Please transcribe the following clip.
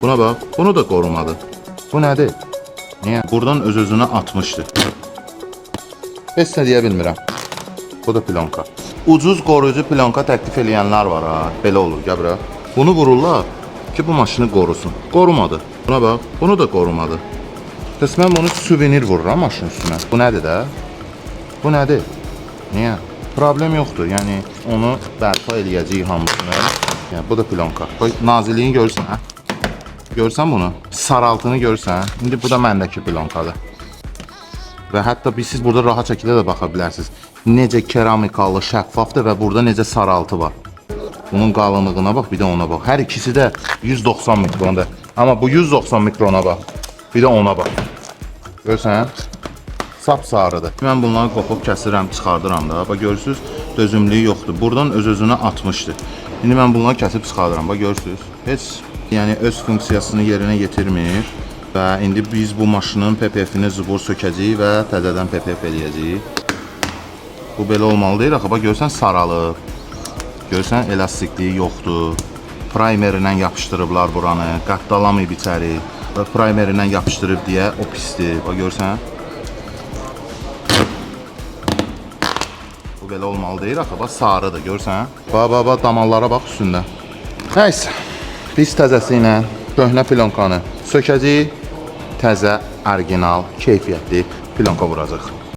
Buna bax, bunu da qorumadı. Bu nədir? Niyə? Buradan öz-özünə atmışdı. Heç nə deyə bilmirəm. Bu da plyonka. Ucuz qoruyucu plyonka təklif eləyənlər var ha. Belə olur, gəl bura. Bunu vururlar ki, bu maşını qorusun. Qorumadı. Buna bax, bunu da qorumadı. Bəs mən bunu suvenir vururam maşının üstünə. Bu nədir də? Bu nədir? Niyə? Problem yoxdur. Yəni onu bərpa eləyəcəyik hamısını. Yəni bu da plyonka. Qoy naziliyini görürsən, hə? Görsən bunu? Saraltını görsən? İndi bu da məndəki plyonkadır. Və hətta siz burada rahat şəkildə də baxa bilərsiniz. Necə keramikalı, şəffafdır və burada necə saraltı var. Bunun qalınlığına bax, bir də ona bax. Hər ikisi də 190 mikrondur. Amma bu 190 mikrona bax. Bir də ona bax. Görsən? Sapsarıdır. Mən bunları qopub kəsirəm, çıxardıram da. Bax görürsüz, dözümlüyü yoxdur. Buradan öz-özünə atmışdı. İndi mən bunları kəsib çıxardıram. Bax görürsüz. Heç yəni öz funksiyasını yerinə yetirmir. Və indi biz bu maşının PPF-ini zubur sökəcəyik və təzədən PPF eləyəcəyik. Bu belə olmalı deyil, axı bax görsən saralıb. Görsən elastikliyi yoxdur. Primerindən yapışdırıblar buranı, qatlalamayıb içəri. Və primerindən yapışdırıb deyə o pisdir. Bax görsən. Bu belə olmalı deyil, axı bax sarıdır, görsən. Bax damarlara bax üstündə. Nəysə, biz təzəsi ilə köhnə plyonkanı sökəcəyik. Təzə, orijinal, keyfiyyətli plyonka vuracaq.